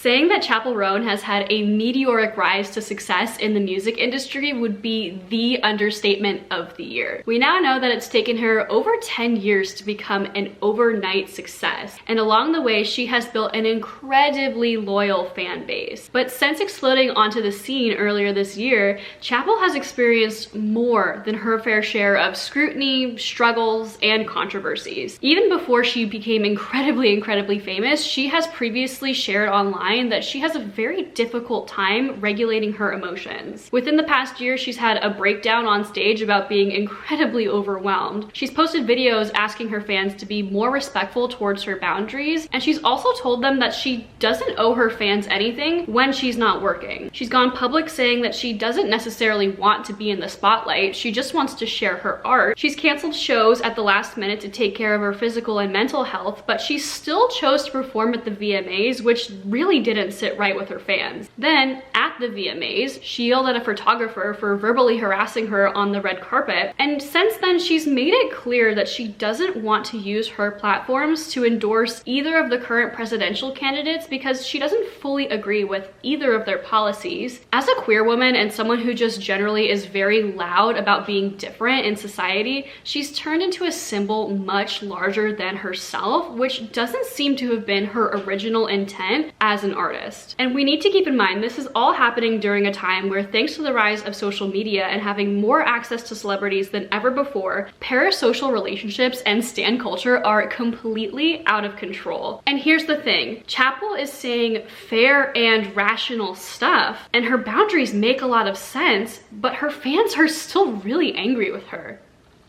Saying that Chappell Roan has had a meteoric rise to success in the music industry would be the understatement of the year. We now know that it's taken her over 10 years to become an overnight success, and along the way she has built an incredibly loyal fan base. But since exploding onto the scene earlier this year, Chappell has experienced more than her fair share of scrutiny, struggles, and controversies. Even before she became incredibly famous, she has previously shared online that she has a very difficult time regulating her emotions. Within the past year, she's had a breakdown on stage about being incredibly overwhelmed. She's posted videos asking her fans to be more respectful towards her boundaries, and she's also told them that she doesn't owe her fans anything when she's not working. She's gone public saying that she doesn't necessarily want to be in the spotlight, she just wants to share her art. She's canceled shows at the last minute to take care of her physical and mental health, but she still chose to perform at the VMAs, which really didn't sit right with her fans. Then, at the VMAs, she yelled at a photographer for verbally harassing her on the red carpet, and since then she's made it clear that she doesn't want to use her platforms to endorse either of the current presidential candidates because she doesn't fully agree with either of their policies. As a queer woman and someone who just generally is very loud about being different in society, she's turned into a symbol much larger than herself, which doesn't seem to have been her original intent as an artist. And we need to keep in mind this is all happening during a time where, thanks to the rise of social media and having more access to celebrities than ever before, parasocial relationships and stan culture are completely out of control. And here's the thing, Chappell is saying fair and rational stuff, and her boundaries make a lot of sense, but her fans are still really angry with her.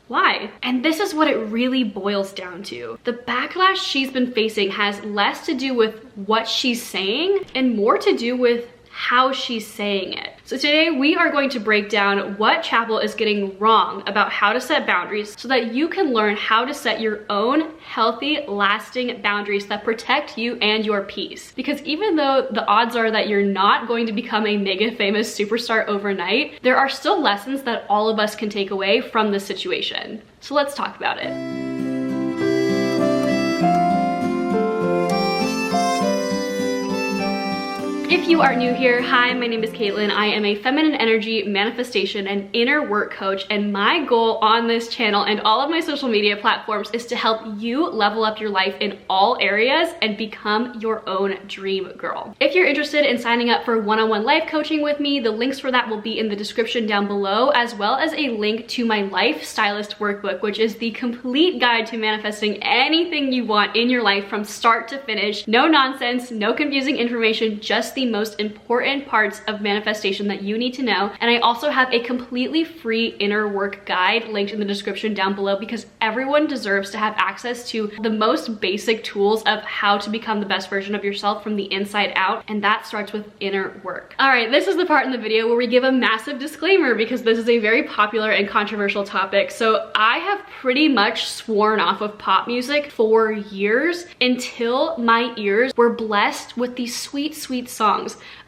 Why? And this is what it really boils down to. The backlash she's been facing has less to do with what she's saying and more to do with how she's saying it. So today we are going to break down what Chappell is getting wrong about how to set boundaries so that you can learn how to set your own healthy, lasting boundaries that protect you and your peace. Because even though the odds are that you're not going to become a mega famous superstar overnight, there are still lessons that all of us can take away from this situation. So let's talk about it. If you are new here, hi, my name is Caitlin. I am a feminine energy manifestation and inner work coach, and my goal on this channel and all of my social media platforms is to help you level up your life in all areas and become your own dream girl. If you're interested in signing up for one-on-one life coaching with me, the links for that will be in the description down below, as well as a link to my Life Stylist workbook, which is the complete guide to manifesting anything you want in your life from start to finish. No nonsense, no confusing information, just the most important parts of manifestation that you need to know. And I also have a completely free inner work guide linked in the description down below, because everyone deserves to have access to the most basic tools of how to become the best version of yourself from the inside out, and that starts with inner work. All right, this is the part in the video where we give a massive disclaimer because this is a very popular and controversial topic. So I have pretty much sworn off of pop music for years until my ears were blessed with these sweet songs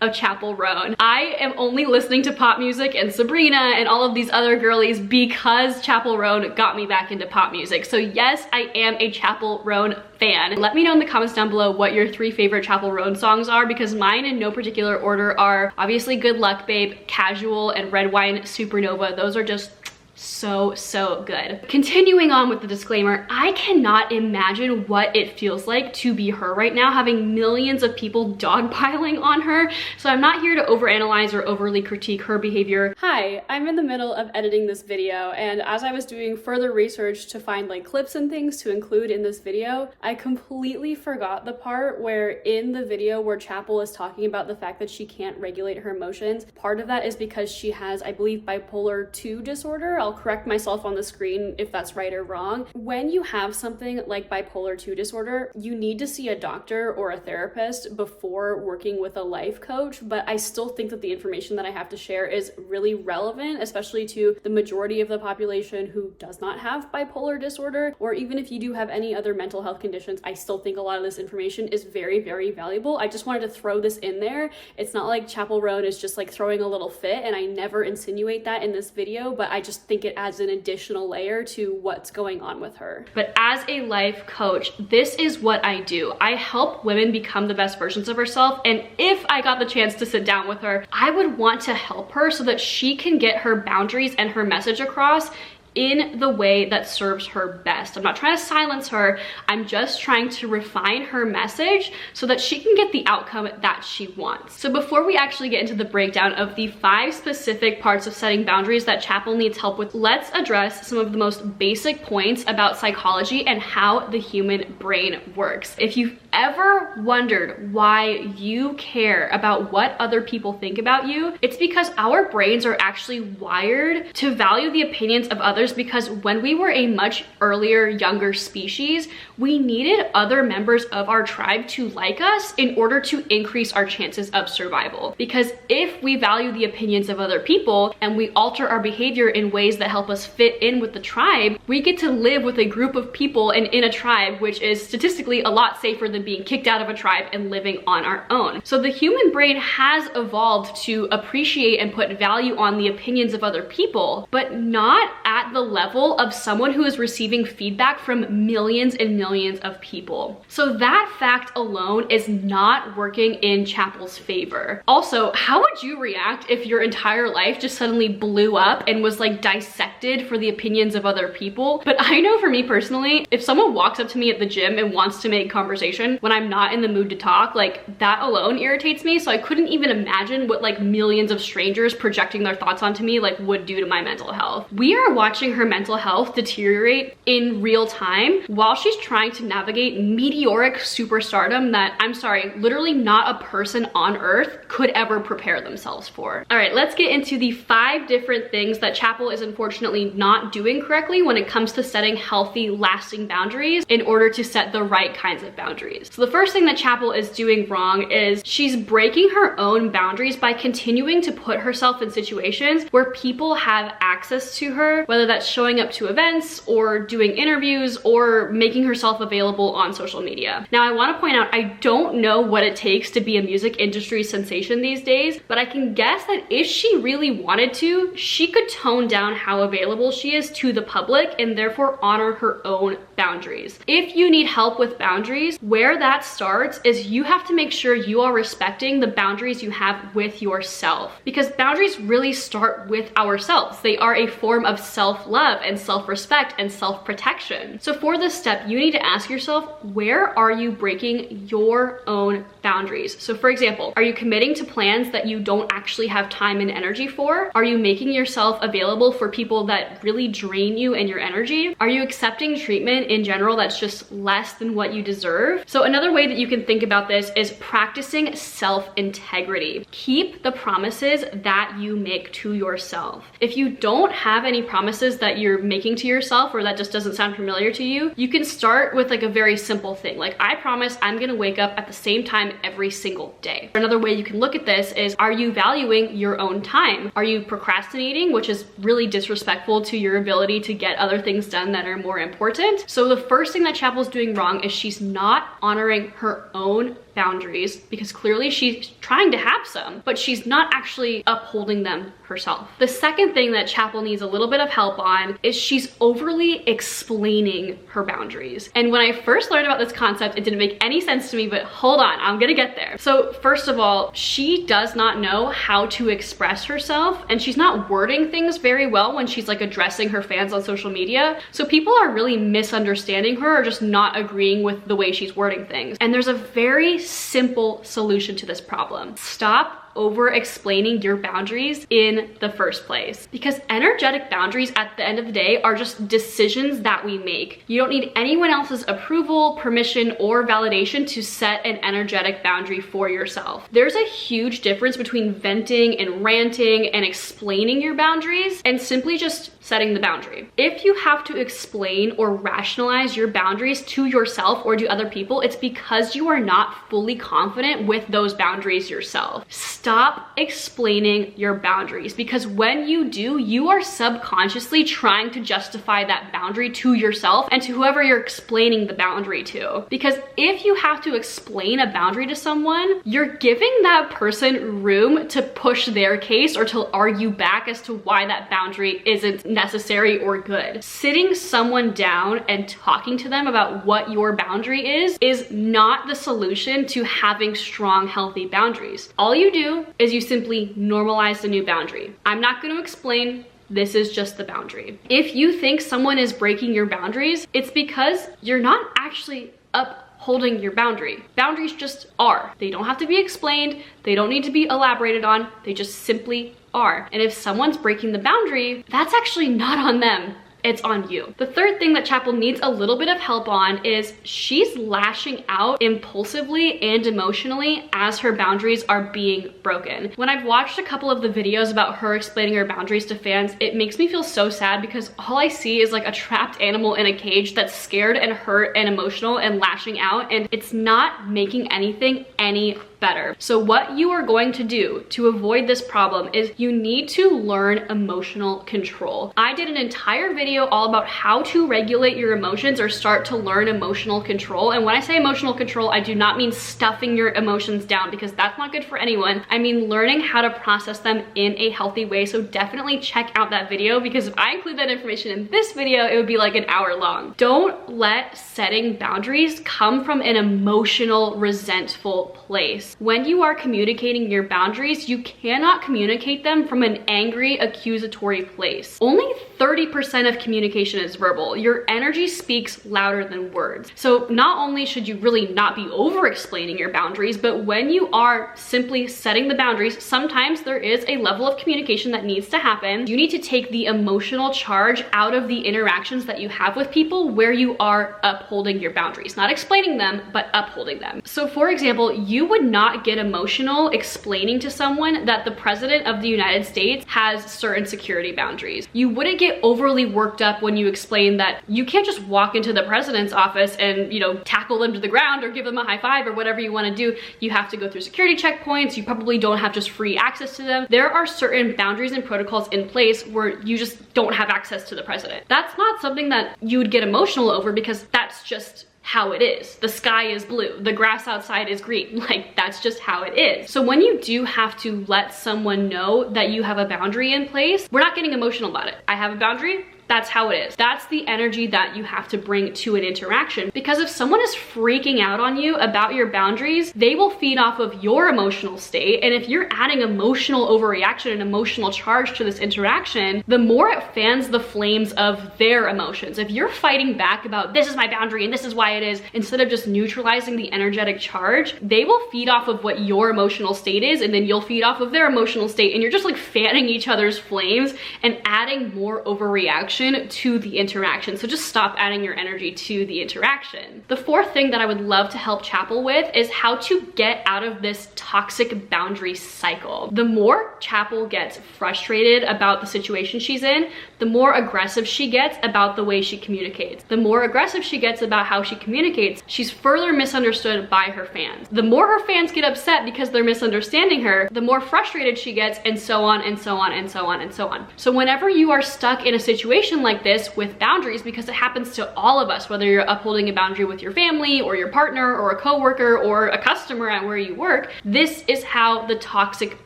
of Chappell Roan. I am only listening to pop music and Sabrina and all of these other girlies because Chappell Roan got me back into pop music. So yes, I am a Chappell Roan fan. Let me know in the comments down below what your 3 favorite Chappell Roan songs are, because mine in no particular order are obviously Good Luck Babe, Casual, and Red Wine Supernova. Those are just so good. Continuing on with the disclaimer, I cannot imagine what it feels like to be her right now, having millions of people dogpiling on her. So I'm not here to overanalyze or overly critique her behavior. Hi, I'm in the middle of editing this video, and as I was doing further research to find like clips and things to include in this video, I completely forgot the part where in the video where Chappell is talking about the fact that she can't regulate her emotions. Part of that is because she has, I believe, bipolar 2 disorder. I'll correct myself on the screen if that's right or wrong. When you have something like bipolar 2 disorder, you need to see a doctor or a therapist before working with a life coach, but I still think that the information that I have to share is really relevant, especially to the majority of the population who does not have bipolar disorder, or even if you do have any other mental health conditions. I still think a lot of this information is very valuable. I just wanted to throw this in there. It's not like Chappell Roan is just like throwing a little fit, and I never insinuate that in this video, but I just think think it adds an additional layer to what's going on with her. But as a life coach, this is what I do. I help women become the best versions of herself, and if I got the chance to sit down with her, I would want to help her so that she can get her boundaries and her message across in the way that serves her best. I'm not trying to silence her. I'm just trying to refine her message so that she can get the outcome that she wants. So before we actually get into the breakdown of the 5 specific parts of setting boundaries that Chappell needs help with, let's address some of the most basic points about psychology and how the human brain works. If you've ever wondered why you care about what other people think about you, it's because our brains are actually wired to value the opinions of others, because when we were a much earlier, younger species, we needed other members of our tribe to like us in order to increase our chances of survival. Because if we value the opinions of other people and we alter our behavior in ways that help us fit in with the tribe, we get to live with a group of people and in a tribe, which is statistically a lot safer than being kicked out of a tribe and living on our own. So the human brain has evolved to appreciate and put value on the opinions of other people, but not at the level of someone who is receiving feedback from millions and millions of people. So that fact alone is not working in Chappell's favor. Also, how would you react if your entire life just suddenly blew up and was like dissected for the opinions of other people? But I know for me personally, if someone walks up to me at the gym and wants to make conversation when I'm not in the mood to talk, like that alone irritates me. So I couldn't even imagine what like millions of strangers projecting their thoughts onto me like would do to my mental health. We are watching her mental health deteriorate in real time while she's trying to navigate meteoric superstardom that, I'm sorry, literally not a person on earth could ever prepare themselves for. All right, let's get into the 5 different things that Chappell is unfortunately not doing correctly when it comes to setting healthy, lasting boundaries in order to set the right kinds of boundaries. So the first thing that Chappell is doing wrong is she's breaking her own boundaries by continuing to put herself in situations where people have access to her, whether that's showing up to events or doing interviews or making herself available on social media. Now, I want to point out, I don't know what it takes to be a music industry sensation these days, but I can guess that if she really wanted to, she could tone down how available she is to the public and therefore honor her own boundaries. If you need help with boundaries, where that starts is you have to make sure you are respecting the boundaries you have with yourself, because boundaries really start with ourselves. They are a form of self-love and self-respect and self-protection. So for this step, you need to ask yourself, where are you breaking your own boundaries? So for example, are you committing to plans that you don't actually have time and energy for? Are you making yourself available for people that really drain you and your energy? Are you accepting treatment in general that's just less than what you deserve? So another way that you can think about this is practicing self-integrity. Keep the promises that you make to yourself. If you don't have any promises that you're making to yourself, or that just doesn't sound familiar to you, you can start with like a very simple thing. Like, I promise I'm gonna wake up at the same time every single day. Another way you can look at this is, are you valuing your own time? Are you procrastinating, which is really disrespectful to your ability to get other things done that are more important? So the first thing that Chappell's doing wrong is she's not honoring her own boundaries, because clearly she's trying to have some, but she's not actually upholding them herself. The second thing that Chappell needs a little bit of help on is she's overly explaining her boundaries. And when I first learned about this concept, it didn't make any sense to me, but hold on, I'm gonna get there. So first of all, she does not know how to express herself, and she's not wording things very well when she's like addressing her fans on social media. So people are really misunderstanding her or just not agreeing with the way she's wording things. And there's a very simple solution to this problem. Stop over-explaining your boundaries in the first place, because energetic boundaries at the end of the day are just decisions that we make. You don't need anyone else's approval, permission, or validation to set an energetic boundary for yourself. There's a huge difference between venting and ranting and explaining your boundaries and simply just setting the boundary. If you have to explain or rationalize your boundaries to yourself or to other people, it's because you are not fully confident with those boundaries yourself. stop explaining your boundaries, because when you do, you are subconsciously trying to justify that boundary to yourself and to whoever you're explaining the boundary to. Because if you have to explain a boundary to someone, you're giving that person room to push their case or to argue back as to why that boundary isn't necessary or good. Sitting someone down and talking to them about what your boundary is not the solution to having strong, healthy boundaries. All you do is you simply normalize the new boundary. I'm not going to explain. This is just the boundary. If you think someone is breaking your boundaries, it's because you're not actually upholding your boundary. Boundaries just are. They don't have to be explained. They don't need to be elaborated on. They just simply are. And if someone's breaking the boundary, that's actually not on them. It's on you. The third thing that Chappell needs a little bit of help on is she's lashing out impulsively and emotionally as her boundaries are being broken. When I've watched a couple of the videos about her explaining her boundaries to fans, it makes me feel so sad because all I see is like a trapped animal in a cage that's scared and hurt and emotional and lashing out, and it's not making anything any better. So what you are going to do to avoid this problem is you need to learn emotional control. I did an entire video all about how to regulate your emotions or start to learn emotional control. And when I say emotional control, I do not mean stuffing your emotions down, because that's not good for anyone. I mean learning how to process them in a healthy way. So definitely check out that video, because if I include that information in this video, it would be like an hour long. Don't let setting boundaries come from an emotional, resentful place. When you are communicating your boundaries, you cannot communicate them from an angry, accusatory place. Only 30% of communication is verbal. Your energy speaks louder than words. So not only should you really not be over-explaining your boundaries, but when you are simply setting the boundaries, sometimes there is a level of communication that needs to happen. You need to take the emotional charge out of the interactions that you have with people where you are upholding your boundaries. Not explaining them, but upholding them. So for example, you would not get emotional explaining to someone that the President of the United States has certain security boundaries. You wouldn't get overly worked up when you explain that you can't just walk into the president's office and, tackle them to the ground or give them a high five or whatever you want to do. You have to go through security checkpoints. You probably don't have just free access to them. There are certain boundaries and protocols in place where you just don't have access to the president. That's not something that you would get emotional over, because that's just how it is. The sky is blue, the grass outside is green. Like, that's just how it is. So when you do have to let someone know that you have a boundary in place, we're not getting emotional about it. I have a boundary. That's how it is. That's the energy that you have to bring to an interaction. Because if someone is freaking out on you about your boundaries, they will feed off of your emotional state. And if you're adding emotional overreaction and emotional charge to this interaction, the more it fans the flames of their emotions. If you're fighting back about this is my boundary and this is why it is, instead of just neutralizing the energetic charge, they will feed off of what your emotional state is, and then you'll feed off of their emotional state, and you're just like fanning each other's flames and adding more overreaction to the interaction. So just stop adding your energy to the interaction. The fourth thing that I would love to help Chappell with is how to get out of this toxic boundary cycle. The more Chappell gets frustrated about the situation she's in, the more aggressive she gets about the way she communicates. The more aggressive she gets about how she communicates, she's further misunderstood by her fans. The more her fans get upset because they're misunderstanding her, the more frustrated she gets, and so on and so on and so on and so on. So whenever you are stuck in a situation like this with boundaries, because it happens to all of us, whether you're upholding a boundary with your family or your partner or a coworker or a customer at where you work, this is how the toxic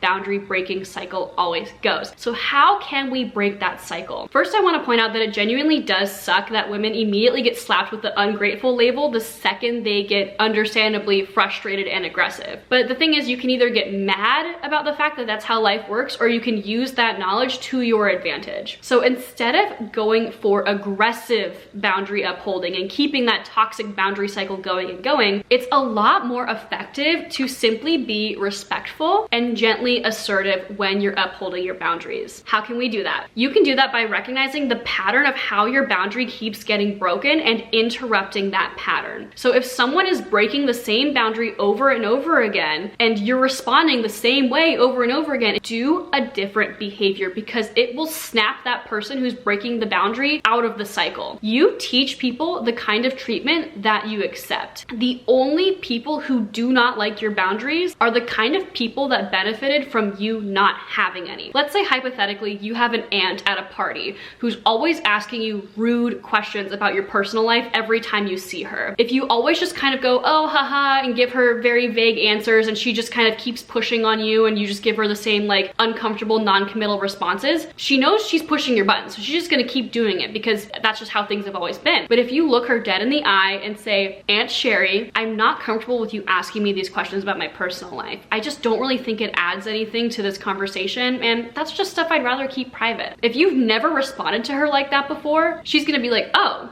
boundary breaking cycle always goes. So how can we break that cycle? First, I want to point out that it genuinely does suck that women immediately get slapped with the ungrateful label the second they get understandably frustrated and aggressive. But the thing is, you can either get mad about the fact that that's how life works, or you can use that knowledge to your advantage. So instead of going for aggressive boundary upholding and keeping that toxic boundary cycle going and going, it's a lot more effective to simply be respectful and gently assertive when you're upholding your boundaries. How can we do that? You can do that by recognizing the pattern of how your boundary keeps getting broken and interrupting that pattern. So if someone is breaking the same boundary over and over again, and you're responding the same way over and over again, do a different behavior, because it will snap that person who's breaking putting the boundary out of the cycle. You teach people the kind of treatment that you accept. The only people who do not like your boundaries are the kind of people that benefited from you not having any. Let's say hypothetically you have an aunt at a party who's always asking you rude questions about your personal life every time you see her. If you always just kind of go, oh, haha, and give her very vague answers, and she just kind of keeps pushing on you and you just give her the same like uncomfortable, non-committal responses, she knows she's pushing your buttons. So she's just gonna keep doing it because that's just how things have always been. But if you look her dead in the eye and say, Aunt Sherry, I'm not comfortable with you asking me these questions about my personal life. I just don't really think it adds anything to this conversation, and that's just stuff I'd rather keep private. If you've never responded to her like that before, she's gonna be like, oh,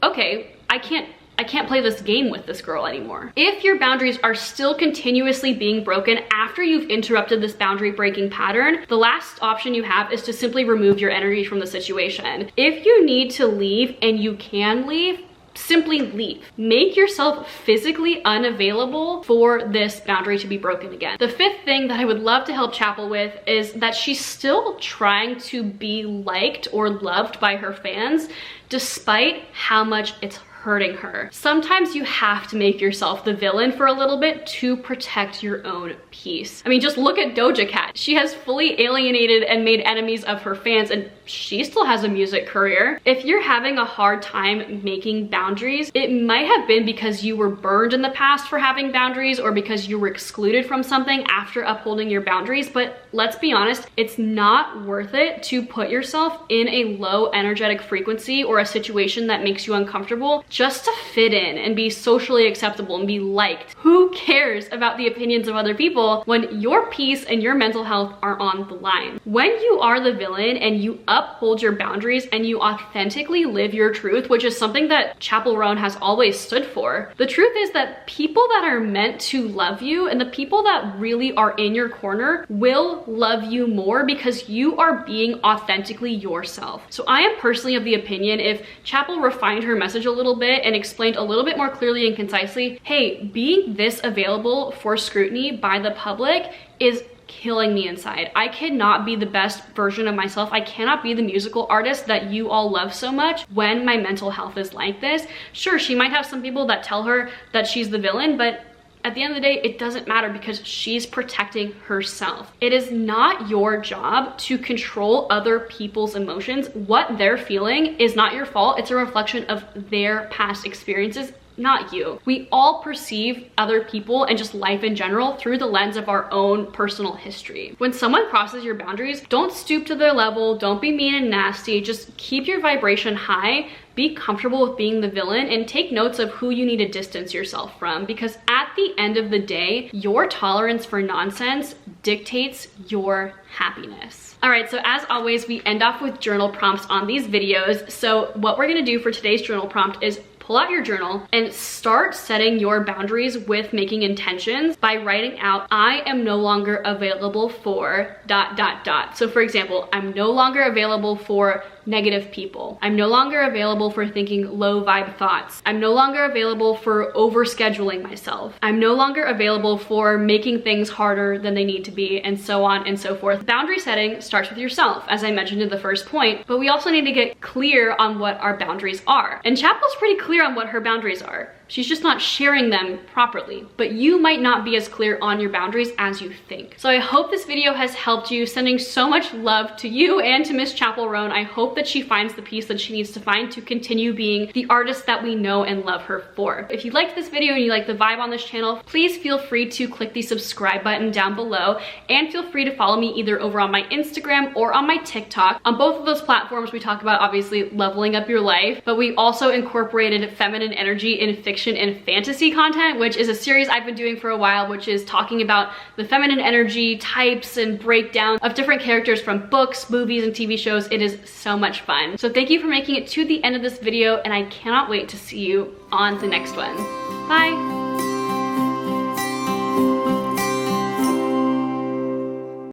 okay, I can't play this game with this girl anymore. If your boundaries are still continuously being broken after you've interrupted this boundary breaking pattern, the last option you have is to simply remove your energy from the situation. If you need to leave and you can leave, simply leave. Make yourself physically unavailable for this boundary to be broken again. The fifth thing that I would love to help Chappell with is that she's still trying to be liked or loved by her fans, despite how much it's hurting her. Sometimes you have to make yourself the villain for a little bit to protect your own peace. I mean, just look at Doja Cat. She has fully alienated and made enemies of her fans, and she still has a music career. If you're having a hard time making boundaries, it might have been because you were burned in the past for having boundaries, or because you were excluded from something after upholding your boundaries. But let's be honest, it's not worth it to put yourself in a low energetic frequency or a situation that makes you uncomfortable just to fit in and be socially acceptable and be liked. Who cares about the opinions of other people when your peace and your mental health are on the line? When you are the villain and you uphold your boundaries and you authentically live your truth, which is something that Chappell Roan has always stood for, the truth is that people that are meant to love you and the people that really are in your corner will love you more because you are being authentically yourself. So I am personally of the opinion, if Chappell refined her message a little bit and explained a little bit more clearly and concisely, hey, being this available for scrutiny by the public is killing me inside. I cannot be the best version of myself. I cannot be the musical artist that you all love so much when my mental health is like this. Sure, she might have some people that tell her that she's the villain, but at the end of the day, it doesn't matter because she's protecting herself. It is not your job to control other people's emotions. What they're feeling is not your fault. It's a reflection of their past experiences, not you. We all perceive other people and just life in general through the lens of our own personal history. When someone crosses your boundaries, don't stoop to their level, don't be mean and nasty, just keep your vibration high, be comfortable with being the villain, and take notes of who you need to distance yourself from, because at the end of the day, your tolerance for nonsense dictates your happiness. All right, so as always, we end off with journal prompts on these videos. So what we're gonna do for today's journal prompt is pull out your journal and start setting your boundaries with making intentions by writing out, I am no longer available for ... So for example, I'm no longer available for negative people. I'm no longer available for thinking low vibe thoughts. I'm no longer available for overscheduling myself. I'm no longer available for making things harder than they need to be, and so on and so forth. Boundary setting starts with yourself, as I mentioned in the first point, but we also need to get clear on what our boundaries are. And Chappell's pretty clear on what her boundaries are. She's just not sharing them properly, but you might not be as clear on your boundaries as you think. So I hope this video has helped you, sending so much love to you and to Miss Chappell Roan. I hope that she finds the peace that she needs to find to continue being the artist that we know and love her for. If you liked this video and you like the vibe on this channel, please feel free to click the subscribe button down below, and feel free to follow me either over on my Instagram or on my TikTok. On both of those platforms, we talk about obviously leveling up your life, but we also incorporated feminine energy in fiction and fantasy content, which is a series I've been doing for a while, which is talking about the feminine energy types and breakdown of different characters from books, movies, and TV shows. It is so much fun. So thank you for making it to the end of this video, and I cannot wait to see you on the next one. Bye.